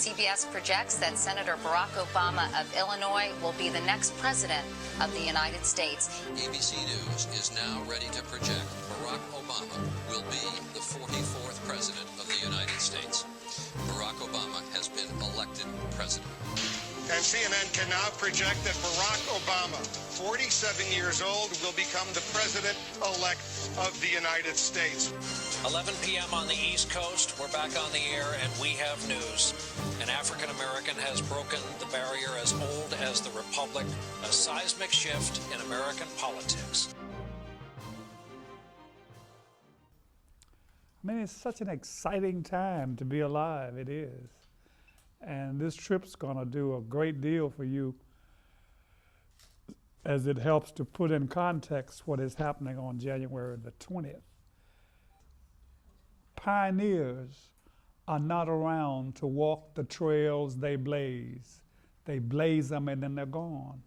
CBS projects that Senator Barack Obama of Illinois will be the next president of the United States. ABC News is now ready to project Barack Obama will be the 44th president of the United States. Barack Obama has been elected president. And CNN can now project that Barack Obama, 47 years old, will become the president-elect of the United States. 11 p.m. on the East Coast. We're back on the air, and we have news. An African American has broken the barrier as old as the Republic, a seismic shift in American politics. I mean, it's such an exciting time to be alive. It is. And this trip's going to do a great deal for you as it helps to put in context what is happening on January the 20th. Pioneers are not around to walk the trails they blaze. They blaze them and then they're gone.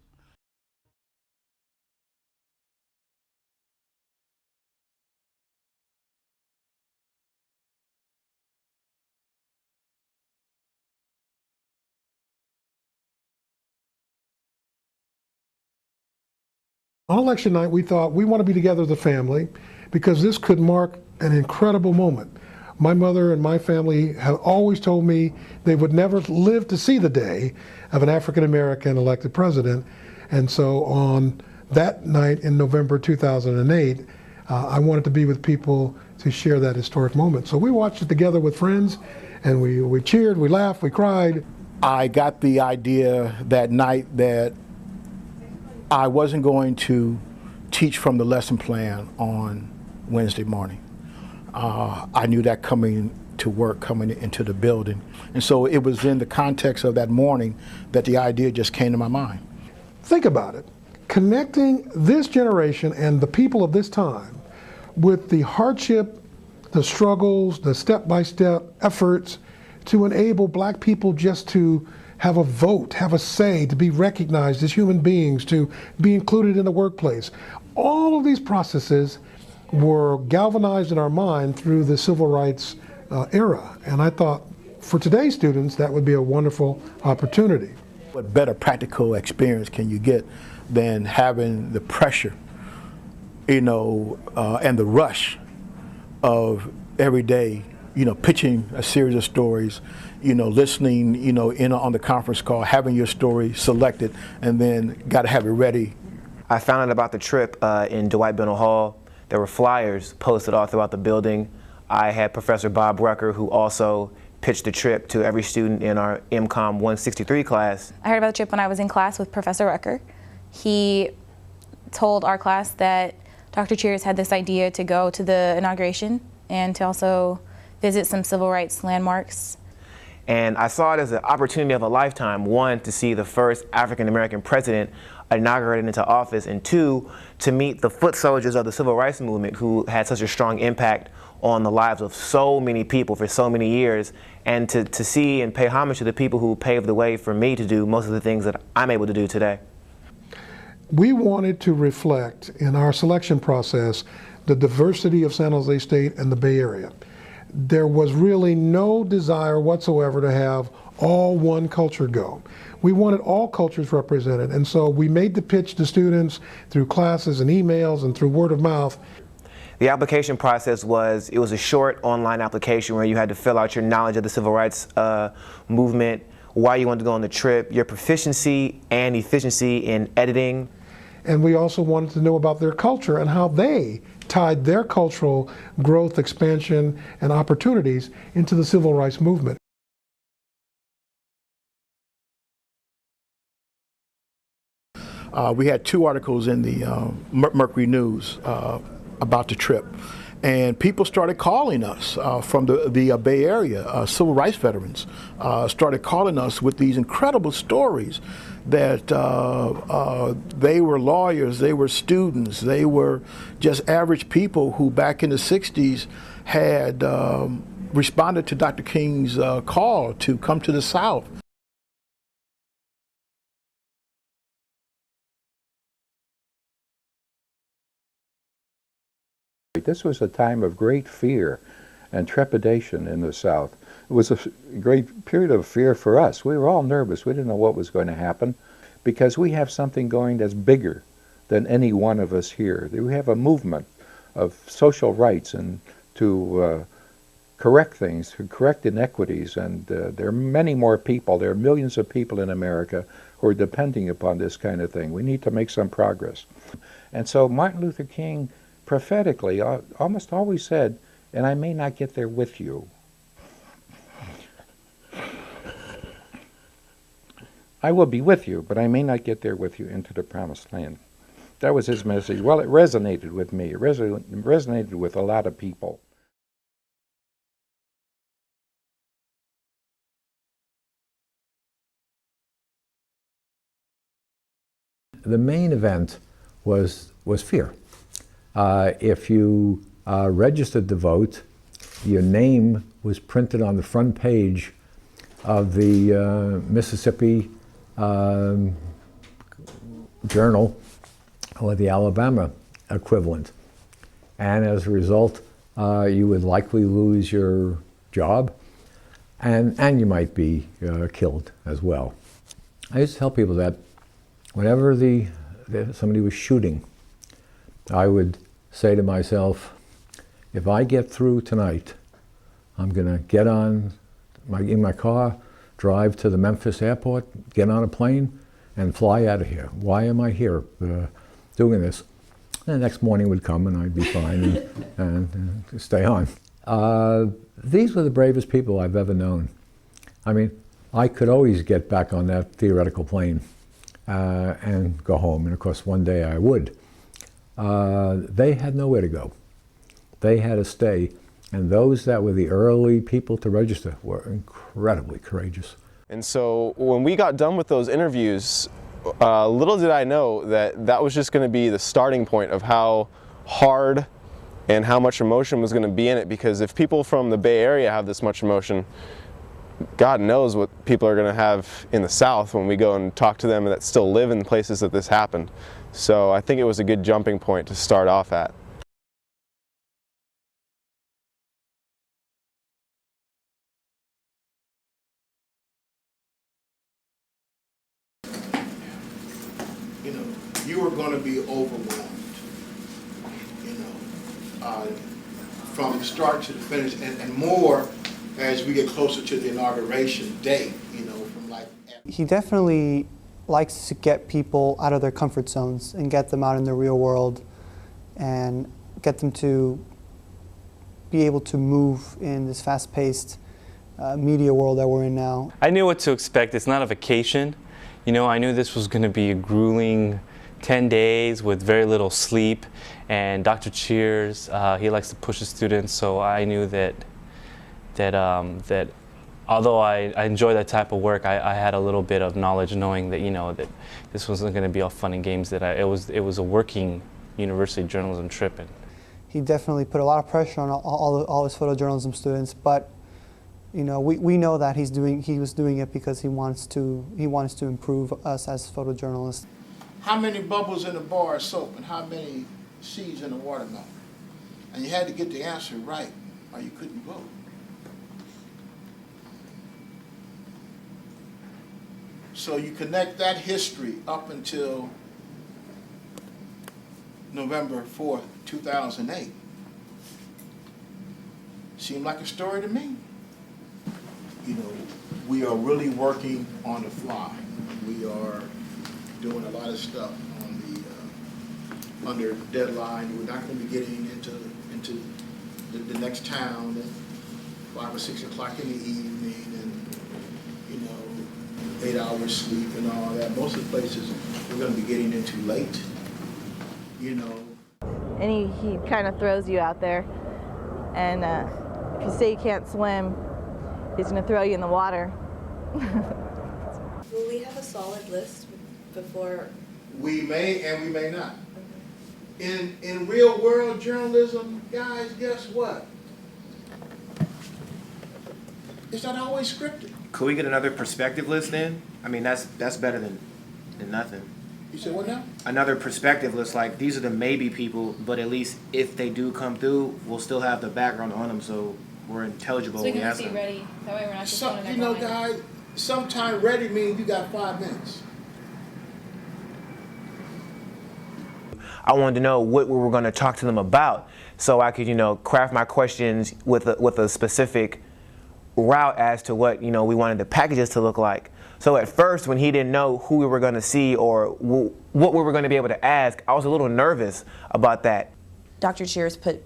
On election night, we thought we want to be together as a family because this could mark an incredible moment. My mother and my family have always told me they would never live to see the day of an African American elected president. And so on that night in November 2008, I wanted to be with people to share that historic moment. So we watched it together with friends, and we cheered, we laughed, we cried. I got the idea that night that I wasn't going to teach from the lesson plan on Wednesday morning. I knew that coming to work, coming into the building. And so it was in the context of that morning that the idea just came to my mind. Think about it. Connecting this generation and the people of this time with the hardship, the struggles, the step-by-step efforts to enable black people just to have a vote, have a say, to be recognized as human beings, to be included in the workplace. All of these processes were galvanized in our mind through the civil rights era. And I thought for today's students, that would be a wonderful opportunity. What better practical experience can you get than having the pressure, and the rush of every day, pitching a series of stories, listening, on the conference call, having your story selected, and then got to have it ready. I found out about the trip in Dwight Bennell Hall. There were flyers posted all throughout the building. I had Professor Bob Rucker, who also pitched the trip to every student in our MCOM 163 class. I heard about the trip when I was in class with Professor Rucker. He told our class that Dr. Cheers had this idea to go to the inauguration and to also visit some civil rights landmarks. And I saw it as an opportunity of a lifetime, one, to see the first African-American president inaugurated into office, and two, to meet the foot soldiers of the civil rights movement who had such a strong impact on the lives of so many people for so many years, and to see and pay homage to the people who paved the way for me to do most of the things that I'm able to do today. We wanted to reflect in our selection process the diversity of San Jose State and the Bay Area. There was really no desire whatsoever to have all one culture go. We wanted all cultures represented, and so we made the pitch to students through classes and emails and through word of mouth. The application process was a short online application where you had to fill out your knowledge of the civil rights movement, why you wanted to go on the trip, your proficiency and efficiency in editing. And we also wanted to know about their culture and how they tied their cultural growth, expansion, and opportunities into the civil rights movement. We had two articles in the Mercury News about the trip, and people started calling us from the Bay Area. Civil rights veterans started calling us with these incredible stories that they were lawyers, they were students, they were just average people who back in the 60s had responded to Dr. King's call to come to the South. This was a time of great fear and trepidation in the South. It was a great period of fear for us. We were all nervous. We didn't know what was going to happen because we have something going that's bigger than any one of us here. We have a movement of social rights and to correct things, to correct inequities, and there are many more people. There are millions of people in America who are depending upon this kind of thing. We need to make some progress. And so Martin Luther King prophetically almost always said, and I may not get there with you. I will be with you, but I may not get there with you into the promised land. That was his message. Well, it resonated with me. It resonated with a lot of people. The main event was fear. If you registered to vote, your name was printed on the front page of the Mississippi Journal, or the Alabama equivalent. And as a result, you would likely lose your job, and you might be killed as well. I used to tell people that whenever somebody was shooting, I would say to myself, if I get through tonight, I'm going to get in my car, drive to the Memphis airport, get on a plane, and fly out of here. Why am I here doing this? And the next morning would come and I'd be fine and stay on. These were the bravest people I've ever known. I mean, I could always get back on that theoretical plane and go home, and of course one day I would. They had nowhere to go. They had to stay, and those that were the early people to register were incredibly courageous. And so when we got done with those interviews, little did I know that that was just going to be the starting point of how hard and how much emotion was going to be in it, because if people from the Bay Area have this much emotion, God knows what people are going to have in the South when we go and talk to them that still live in places that this happened. So I think it was a good jumping point to start off at. You know, you are going to be overwhelmed, you know, from start to the finish, and more as we get closer to the inauguration date, you know, from like... He definitely likes to get people out of their comfort zones and get them out in the real world and get them to be able to move in this fast-paced media world that we're in now. I knew what to expect. It's not a vacation. You know, I knew this was going to be a grueling 10 days with very little sleep, and Dr. Cheers, he likes to push his students, so I knew that although I enjoy that type of work, I had a little bit of knowledge knowing that, you know, that this wasn't going to be all fun and games, that it was a working university journalism trip. And he definitely put a lot of pressure on all his photojournalism students, but you know, we know that he was doing it because he wants to improve us as photojournalists. How many bubbles in a bar of soap and how many seeds in a watermelon? And you had to get the answer right or you couldn't vote. So you connect that history up until November 4th, 2008. Seemed like a story to me. You know, we are really working on the fly. We are doing a lot of stuff on the under deadline. We're not going to be getting into the next town at 5 or 6 o'clock in the evening, and you know, 8 hours sleep and all that. Most of the places we're going to be getting into late, you know. And he kind of throws you out there, and if you say you can't swim, he's going to throw you in the water. Will we have a solid list before? We may and we may not. In real world journalism, guys, guess what? It's not always scripted. Could we get another perspective list then? I mean, that's better than nothing. You said what now? Another perspective list, like these are the maybe people, but at least if they do come through, we'll still have the background on them, so we're intelligible So we when we can ask just be them. ready. That way we're not just So, going you know, guy, sometime ready means you got 5 minutes. I wanted to know what we were going to talk to them about, so I could, craft my questions with a specific route as to what, we wanted the packages to look like. So at first, when he didn't know who we were going to see or what we were going to be able to ask, I was a little nervous about that. Dr. Cheers put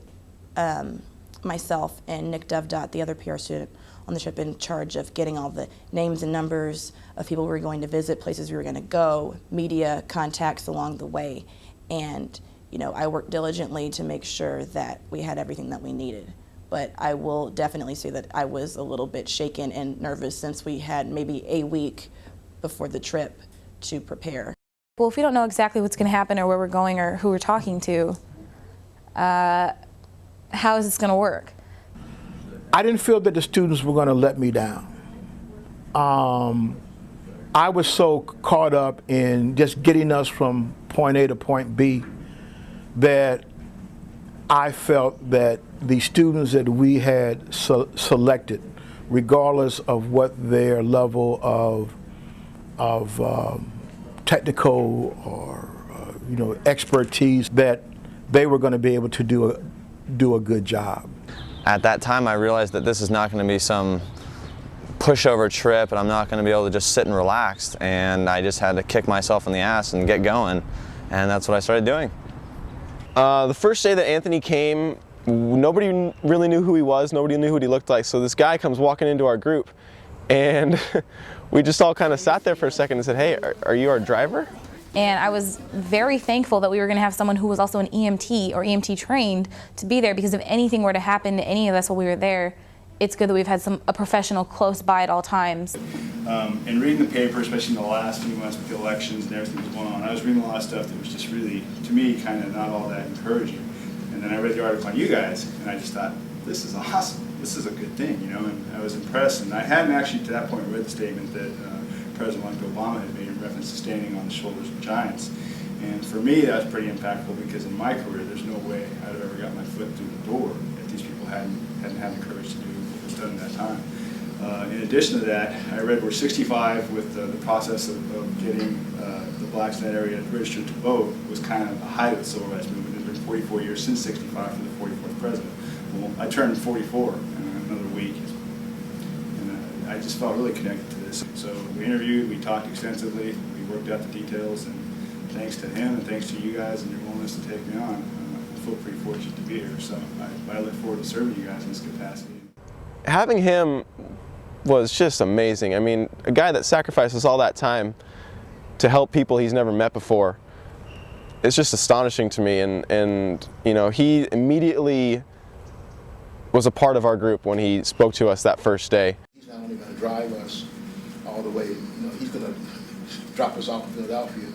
myself and Nick Dovdot, the other PR student on the trip, in charge of getting all the names and numbers of people we were going to visit, places we were going to go, media contacts along the way. And I worked diligently to make sure that we had everything that we needed. But I will definitely say that I was a little bit shaken and nervous since we had maybe a week before the trip to prepare. Well, if we don't know exactly what's going to happen or where we're going or who we're talking to, how is this going to work? I didn't feel that the students were going to let me down. I was so caught up in just getting us from point A to point B that I felt that the students that we had selected, regardless of what their level of technical or expertise, that they were going to be able to do a good job. At that time, I realized that this is not going to be some pushover trip, and I'm not going to be able to just sit and relax. And I just had to kick myself in the ass and get going, and that's what I started doing. The first day that Anthony came, nobody really knew who he was, nobody knew what he looked like, so this guy comes walking into our group, and we just all kind of sat there for a second and said, hey, are you our driver? And I was very thankful that we were going to have someone who was also an EMT or EMT trained to be there, because if anything were to happen to any of us while we were there, it's good that we've had a professional close by at all times. And reading the paper, especially in the last few months with the elections and everything that was going on, I was reading a lot of stuff that was just really, to me, kind of not all that encouraging. And then I read the article on you guys, and I just thought, this is awesome. This is a good thing, and I was impressed. And I hadn't actually, to that point, read the statement that President Obama had made in reference to standing on the shoulders of giants. And for me, that was pretty impactful, because in my career, there's no way I'd have ever got my foot through the door if these people hadn't had the courage to do what was done at that time. In addition to that, I read we're 65 with the process of getting the blacks in that area registered to vote was kind of the height of the civil rights movement. There's been 44 years since 65 for the 44th president. Well, I turned 44 in another week, and I just felt really connected to this. So we interviewed, we talked extensively, we worked out the details, and thanks to him and thanks to you guys and your willingness to take me on, I feel pretty fortunate to be here. So I look forward to serving you guys in this capacity. Having him was just amazing. I mean, a guy that sacrifices all that time to help people he's never met before, it's just astonishing to me. And he immediately was a part of our group when he spoke to us that first day. He's not only going to drive us all the way, he's going to drop us off in Philadelphia,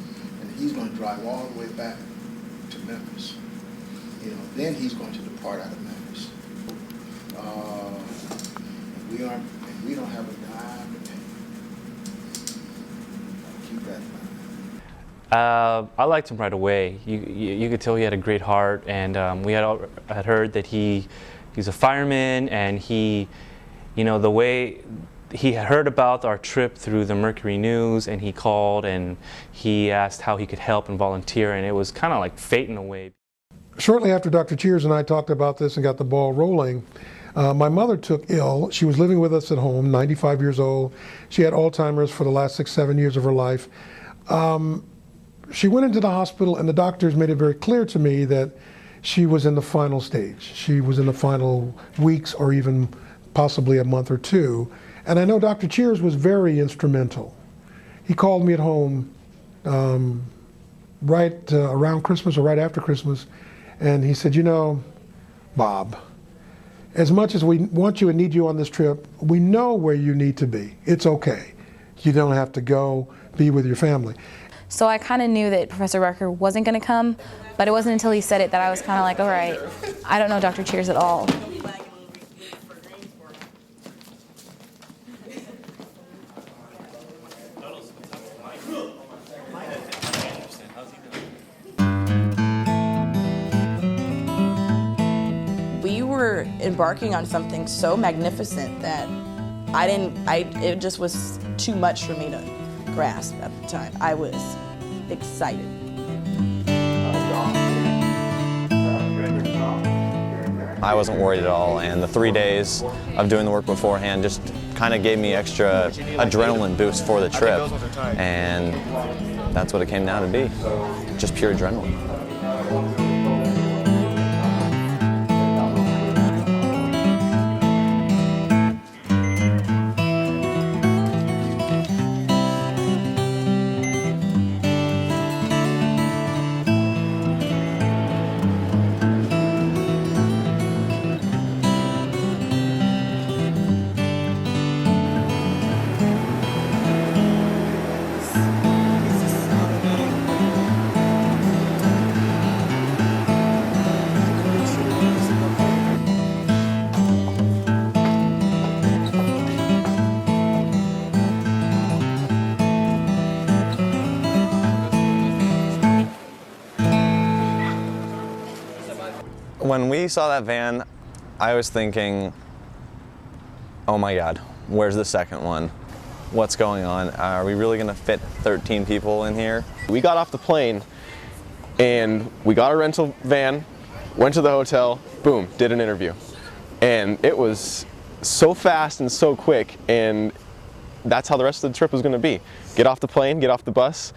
and he's going to drive all the way back to Memphis. Then he's going to depart out of Memphis. If we don't have a dime to pay, keep that in mind. I liked him right away. You could tell he had a great heart, and we had heard that he's a fireman, and the way he had heard about our trip through the Mercury News, and he called and he asked how he could help and volunteer, and it was kind of like fate in a way. Shortly after Dr. Cheers and I talked about this and got the ball rolling, my mother took ill. She was living with us at home, 95 years old. She had Alzheimer's for the last 6-7 years of her life. She went into the hospital, and the doctors made it very clear to me that she was in the final stage. She was in the final weeks or even possibly a month or two. And I know Dr. Cheers was very instrumental. He called me at home right around Christmas or right after Christmas, and he said, Bob, as much as we want you and need you on this trip, we know where you need to be. It's okay. You don't have to go be with your family. So I kind of knew that Professor Rucker wasn't going to come, but it wasn't until he said it that I was kind of like, all right, I don't know Dr. Cheers at all. were embarking on something so magnificent that it just was too much for me to grasp at the time. I was excited. I wasn't worried at all, and the 3 days of doing the work beforehand just kind of gave me extra adrenaline boost for the trip, and that's what it came down to be, just pure adrenaline. When we saw that van, I was thinking, oh my God, where's the second one? What's going on? Are we really gonna fit 13 people in here? We got off the plane and we got a rental van, went to the hotel, boom, did an interview. And it was so fast and so quick, and that's how the rest of the trip was gonna be. Get off the plane, get off the bus,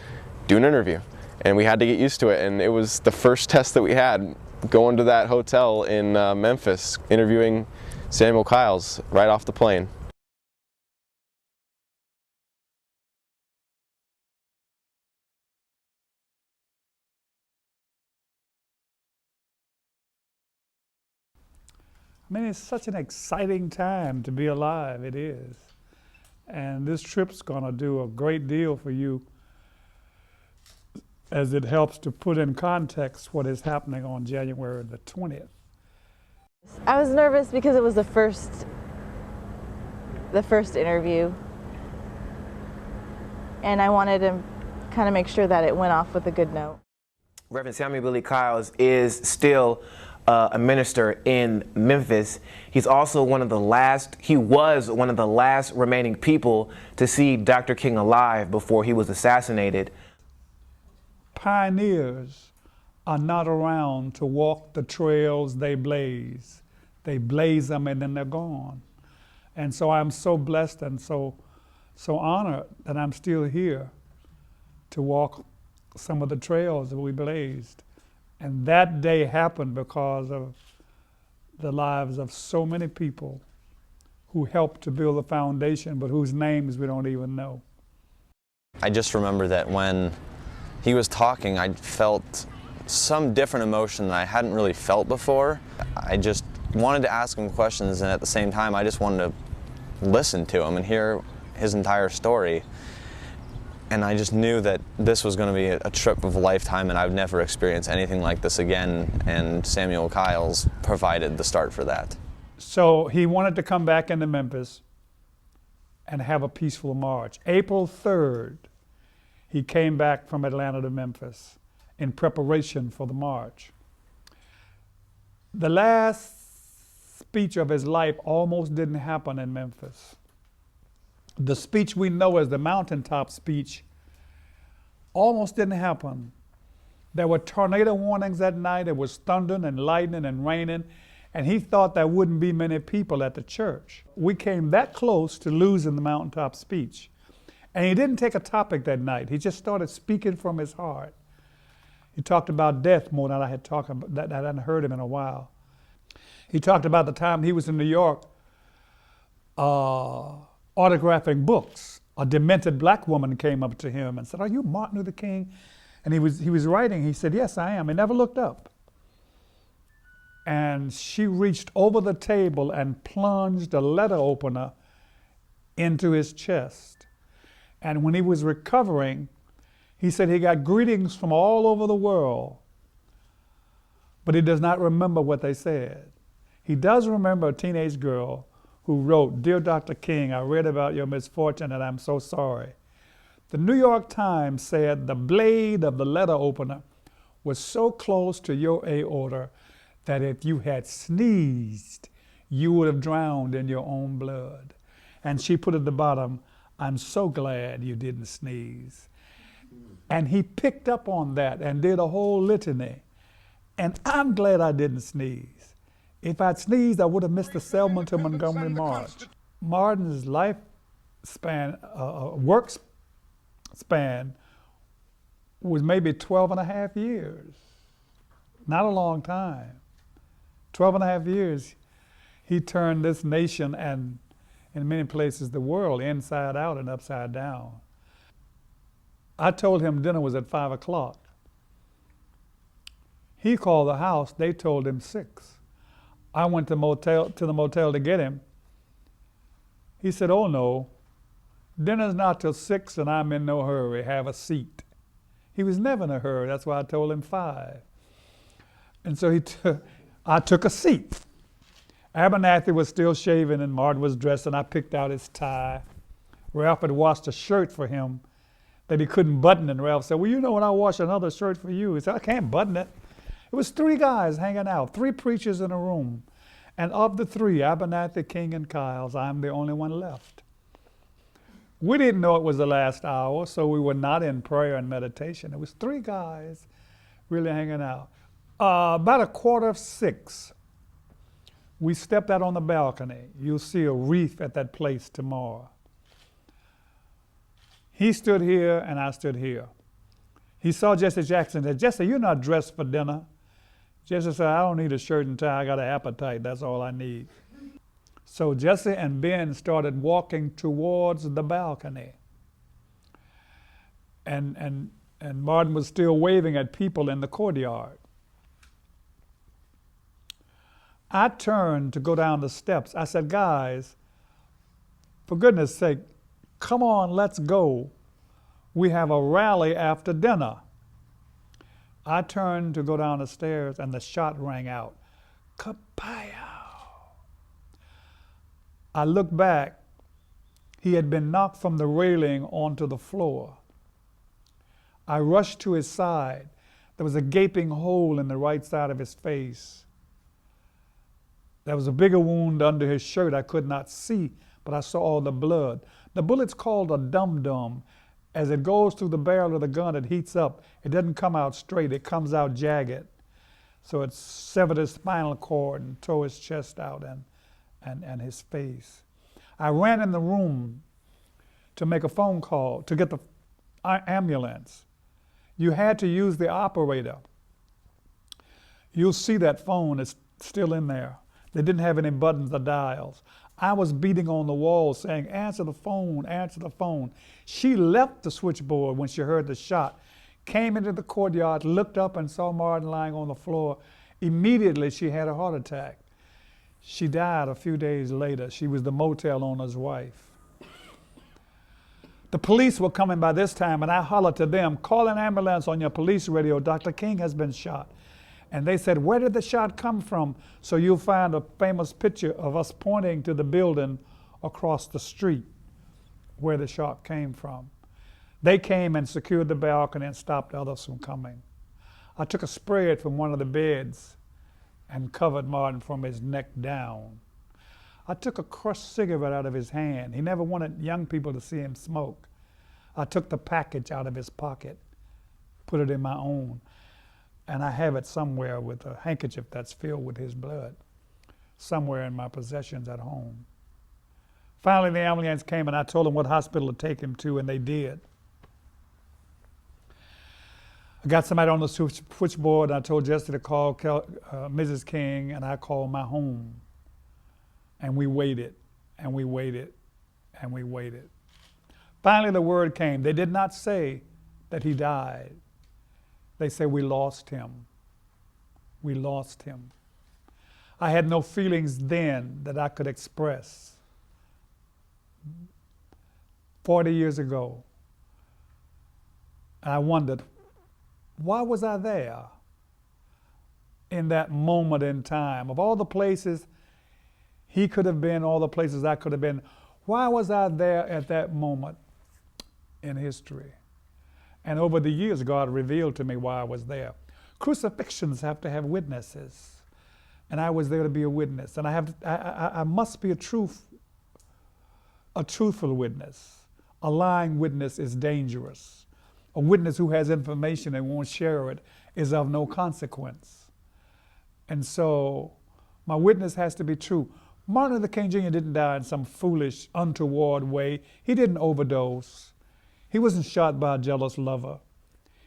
do an interview. And we had to get used to it, and it was the first test that we had, going to that hotel in Memphis, interviewing Samuel Kyles right off the plane. I mean, it's such an exciting time to be alive, it is. And this trip's gonna do a great deal for you as it helps to put in context what is happening on January the 20th. I was nervous because it was the first interview, and I wanted to kind of make sure that it went off with a good note. Reverend Samuel Billy Kyles is still a minister in Memphis. He's also he was one of the last remaining people to see Dr. King alive before he was assassinated. Pioneers are not around to walk the trails they blaze. They blaze them and then they're gone. And so I'm so blessed and so honored that I'm still here to walk some of the trails that we blazed. And that day happened because of the lives of so many people who helped to build the foundation, but whose names we don't even know. I just remember that when he was talking, I felt some different emotion that I hadn't really felt before. I just wanted to ask him questions, and at the same time, I just wanted to listen to him and hear his entire story. And I just knew that this was going to be a trip of a lifetime, and I've never experienced anything like this again, and Samuel Kyles provided the start for that. So he wanted to come back into Memphis and have a peaceful march. April 3rd, he came back from Atlanta to Memphis in preparation for the march. The last speech of his life almost didn't happen in Memphis. The speech we know as the mountaintop speech almost didn't happen. There were tornado warnings that night. It was thundering and lightning and raining, and he thought there wouldn't be many people at the church. We came that close to losing the mountaintop speech. And he didn't take a topic that night. He just started speaking from his heart. He talked about death more than I had I hadn't heard him in a while. He talked about the time he was in New York autographing books. A demented black woman came up to him and said, "Are you Martin Luther King?" And he was writing. He said, "Yes, I am." He never looked up. And she reached over the table and plunged a letter opener into his chest. And when he was recovering, he said he got greetings from all over the world, but he does not remember what they said. He does remember a teenage girl who wrote, "Dear Dr. King, I read about your misfortune and I'm so sorry." The New York Times said the blade of the letter opener was so close to your aorta that if you had sneezed, you would have drowned in your own blood. And she put at the bottom, I'm so glad you didn't sneeze. And he picked up on that and did a whole litany. And I'm glad I didn't sneeze. If I'd sneezed, I would have missed the Selma to Montgomery March. Martin's lifespan, work span, was maybe 12 and a half years. Not a long time. 12 and a half years, he turned this nation and, in many places, the world inside out and upside down. I told him dinner was at 5 o'clock. He called the house, they told him 6. I went to the motel to get him. He said, oh no, dinner's not till 6 and I'm in no hurry, have a seat. He was never in a hurry, that's why I told him 5. And so I took a seat. Abernathy was still shaving and Martin was dressed, and I picked out his tie. Ralph had washed a shirt for him that he couldn't button, and Ralph said, well, you know, when I wash another shirt for you, he said, I can't button it. It was 3 guys hanging out, 3 preachers in a room. And of the 3, Abernathy, King, and Kiles, I'm the only one left. We didn't know it was the last hour, so we were not in prayer and meditation. It was 3 guys really hanging out. About 5:45, we stepped out on the balcony. You'll see a wreath at that place tomorrow. He stood here and I stood here. He saw Jesse Jackson and said, Jesse, you're not dressed for dinner. Jesse said, I don't need a shirt and tie. I got an appetite. That's all I need. So Jesse and Ben started walking towards the balcony. And Martin was still waving at people in the courtyard. I turned to go down the steps. I said, guys, for goodness sake, come on, let's go. We have a rally after dinner. I turned to go down the stairs and the shot rang out. Kapow! I looked back. He had been knocked from the railing onto the floor. I rushed to his side. There was a gaping hole in the right side of his face. There was a bigger wound under his shirt I could not see, but I saw all the blood. The bullet's called a dum-dum. As it goes through the barrel of the gun, it heats up. It doesn't come out straight, it comes out jagged. So it severed his spinal cord and tore his chest out and his face. I ran in the room to make a phone call, to get the ambulance. You had to use the operator. You'll see that phone is still in there. They didn't have any buttons or dials. I was beating on the wall saying, answer the phone, answer the phone. She left the switchboard when she heard the shot, came into the courtyard, looked up and saw Martin lying on the floor. Immediately she had a heart attack. She died a few days later. She was the motel owner's wife. The police were coming by this time, and I hollered to them, call an ambulance on your police radio. Dr. King has been shot. And they said, where did the shot come from? So you'll find a famous picture of us pointing to the building across the street where the shot came from. They came and secured the balcony and stopped others from coming. I took a spread from one of the beds and covered Martin from his neck down. I took a crushed cigarette out of his hand. He never wanted young people to see him smoke. I took the package out of his pocket, put it in my own. And I have it somewhere with a handkerchief that's filled with his blood, somewhere in my possessions at home. Finally, the ambulance came and I told them what hospital to take him to, and they did. I got somebody on the switchboard, and I told Jesse to call Mrs. King, and I called my home. And we waited, and we waited, and we waited. Finally, the word came. They did not say that he died. They say, we lost him. We lost him. I had no feelings then that I could express. 40 years ago, I wondered, why was I there in that moment in time? Of all the places he could have been, all the places I could have been, why was I there at that moment in history? And over the years, God revealed to me why I was there. Crucifixions have to have witnesses. and I was there to be a witness. And I must be a truthful witness. A lying witness is dangerous. A witness who has information and won't share it is of no consequence. And so my witness has to be true. Martin Luther King Jr. didn't die in some foolish, untoward way. He didn't overdose. He wasn't shot by a jealous lover.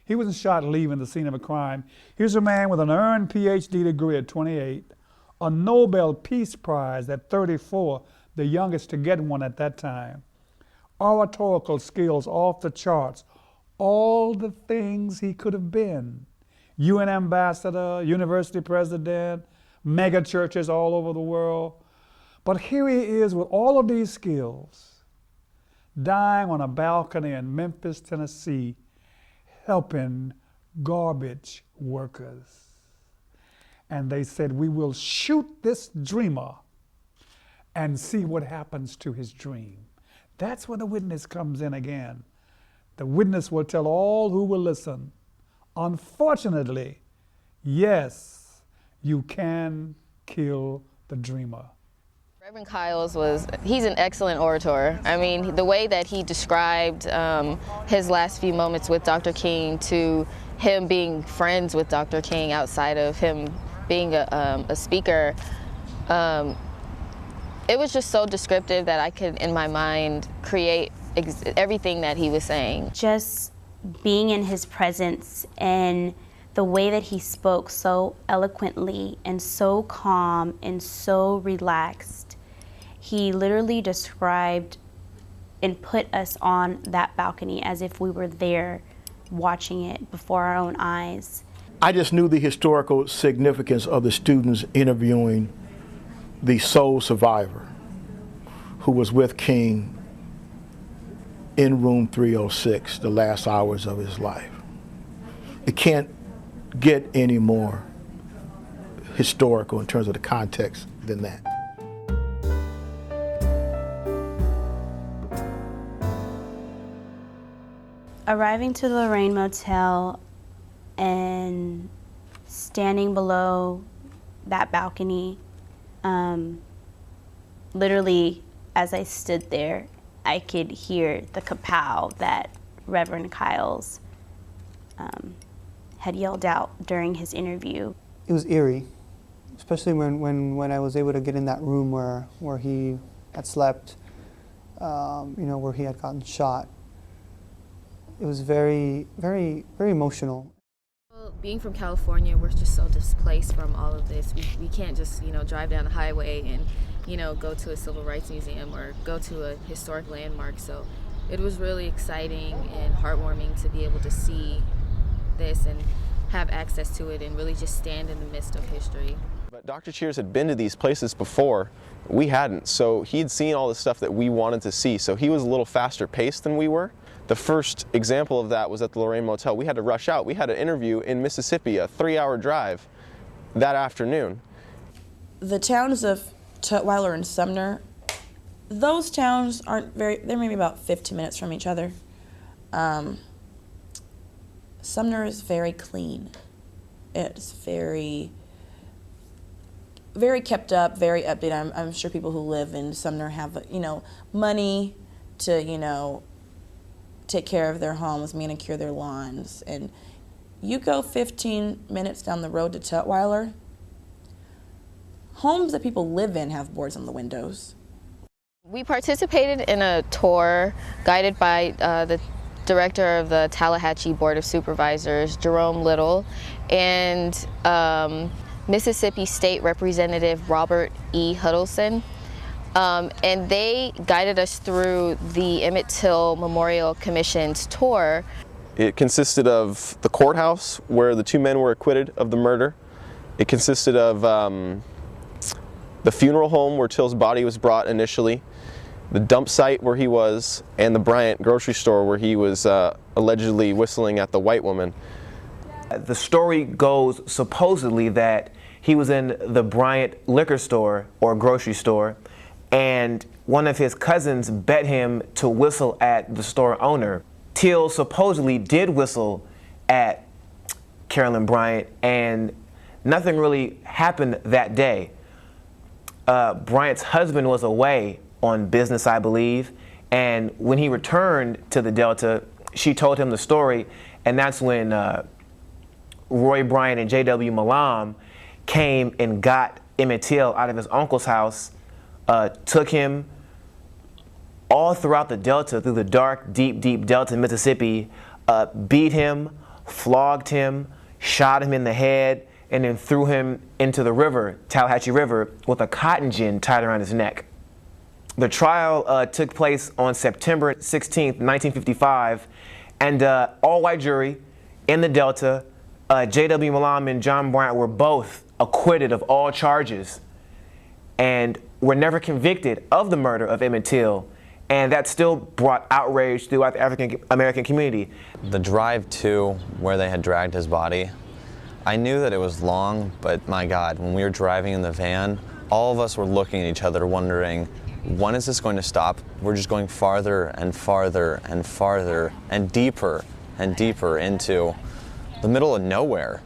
He wasn't shot leaving the scene of a crime. Here's a man with an earned PhD degree at 28, a Nobel Peace Prize at 34, the youngest to get one at that time, oratorical skills off the charts, all the things he could have been. UN ambassador, university president, mega churches all over the world. But here he is with all of these skills, dying on a balcony in Memphis, Tennessee, helping garbage workers. And they said, we will shoot this dreamer and see what happens to his dream. That's where the witness comes in again. The witness will tell all who will listen, unfortunately, yes, you can kill the dreamer. Reverend Kyles he's an excellent orator. I mean, the way that he described his last few moments with Dr. King to him being friends with Dr. King outside of him being a speaker, it was just so descriptive that I could, in my mind, create everything that he was saying. Just being in his presence and the way that he spoke so eloquently and so calm and so relaxed, he literally described and put us on that balcony as if we were there watching it before our own eyes. I just knew the historical significance of the students interviewing the sole survivor who was with King in room 306 the last hours of his life. It can't get any more historical in terms of the context than that. Arriving to the Lorraine Motel and standing below that balcony, literally as I stood there, I could hear the kapow that Reverend Kyles had yelled out during his interview. It was eerie, especially when I was able to get in that room where he had slept, where he had gotten shot. It was very, very, very emotional. Well, being from California, we're just so displaced from all of this. We can't just, drive down the highway and, go to a civil rights museum or go to a historic landmark. So it was really exciting and heartwarming to be able to see this and have access to it and really just stand in the midst of history. But Dr. Cheers had been to these places before. We hadn't, so he'd seen all the stuff that we wanted to see. So he was a little faster paced than we were. The first example of that was at the Lorraine Motel. We had to rush out. We had an interview in Mississippi, a 3-hour drive that afternoon. The towns of Tutwiler and Sumner, those towns aren't they're maybe about 15 minutes from each other. Sumner is very clean. It's very, very kept up, very updated. I'm sure people who live in Sumner have, money to, take care of their homes, manicure their lawns. And you go 15 minutes down the road to Tutwiler, homes that people live in have boards on the windows. We participated in a tour guided by the director of the Tallahatchie Board of Supervisors, Jerome Little, and Mississippi State Representative Robert E. Huddleston. And they guided us through the Emmett Till Memorial Commission's tour. It consisted of the courthouse where the 2 men were acquitted of the murder. It consisted of the funeral home where Till's body was brought initially, the dump site where he was, and the Bryant grocery store where he was allegedly whistling at the white woman. The story goes supposedly that he was in the Bryant liquor store or grocery store, and one of his cousins bet him to whistle at the store owner. Till supposedly did whistle at Carolyn Bryant, and nothing really happened that day. Bryant's husband was away on business, I believe, and when he returned to the Delta, she told him the story, and that's when Roy Bryant and J.W. Malam came and got Emmett Till out of his uncle's house, took him all throughout the Delta, through the dark, deep, deep Delta, Mississippi, beat him, flogged him, shot him in the head, and then threw him into the river, Tallahatchie River, with a cotton gin tied around his neck. The trial took place on September 16th, 1955, and all-white jury in the Delta. J.W. Malam and John Bryant were both acquitted of all charges and were never convicted of the murder of Emmett Till, and that still brought outrage throughout the African American community. The drive to where they had dragged his body, I knew that it was long, but my God, when we were driving in the van, all of us were looking at each other wondering, when is this going to stop? We're just going farther and farther and farther and deeper into the middle of nowhere.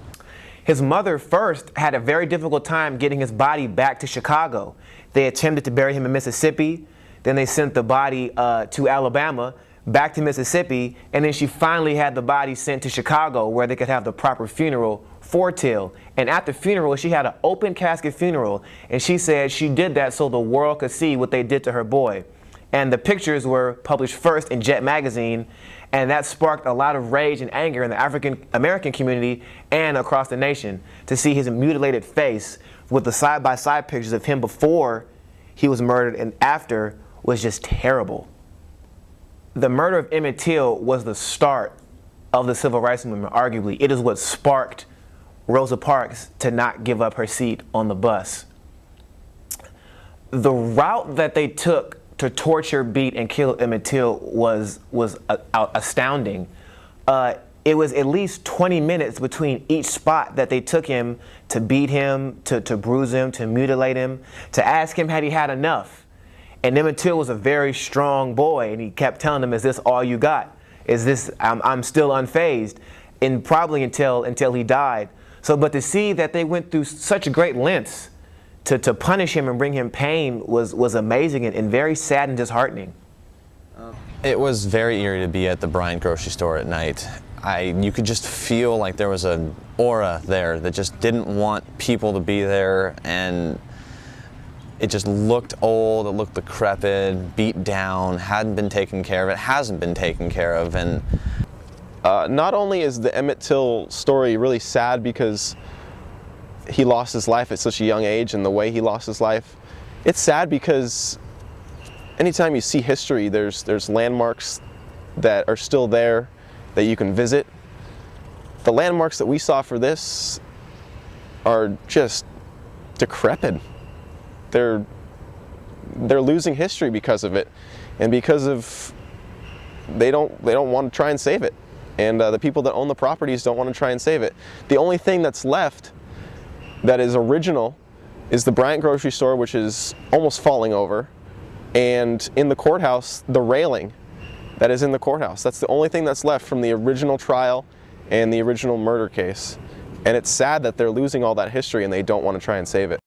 His mother first had a very difficult time getting his body back to Chicago. They attempted to bury him in Mississippi, then they sent the body to Alabama, back to Mississippi, and then she finally had the body sent to Chicago where they could have the proper funeral for Till. And at the funeral, she had an open casket funeral, and she said she did that so the world could see what they did to her boy. And the pictures were published first in Jet magazine, and that sparked a lot of rage and anger in the African American community and across the nation to see his mutilated face with the side-by-side pictures of him before he was murdered and after was just terrible. The murder of Emmett Till was the start of the civil rights movement, arguably. It is what sparked Rosa Parks to not give up her seat on the bus. The route that they took to torture, beat, and kill Emmett Till was astounding. It was at least 20 minutes between each spot that they took him to beat him, to bruise him, to mutilate him, to ask him had he had enough. And Emmett Till was a very strong boy, and he kept telling them, is this all you got? Is this, I'm still unfazed, and probably until he died. So, but to see that they went through such great lengths to punish him and bring him pain was amazing and very sad and disheartening. It was very eerie to be at the Bryant grocery store at night. You could just feel like there was an aura there that just didn't want people to be there, and it just looked old, it looked decrepit, beat down, hadn't been taken care of, it hasn't been taken care of. And not only is the Emmett Till story really sad because he lost his life at such a young age and the way he lost his life, it's sad because anytime you see history, there's landmarks that are still there that you can visit. The landmarks that we saw for this are just decrepit. They're losing history because of it, and because of they don't want to try and save it, and the people that own the properties don't want to try and save it. The only thing that's left that is original is the Bryant grocery store, which is almost falling over, and in the courthouse, the railing that is in the courthouse. That's the only thing that's left from the original trial and the original murder case. And it's sad that they're losing all that history and they don't want to try and save it.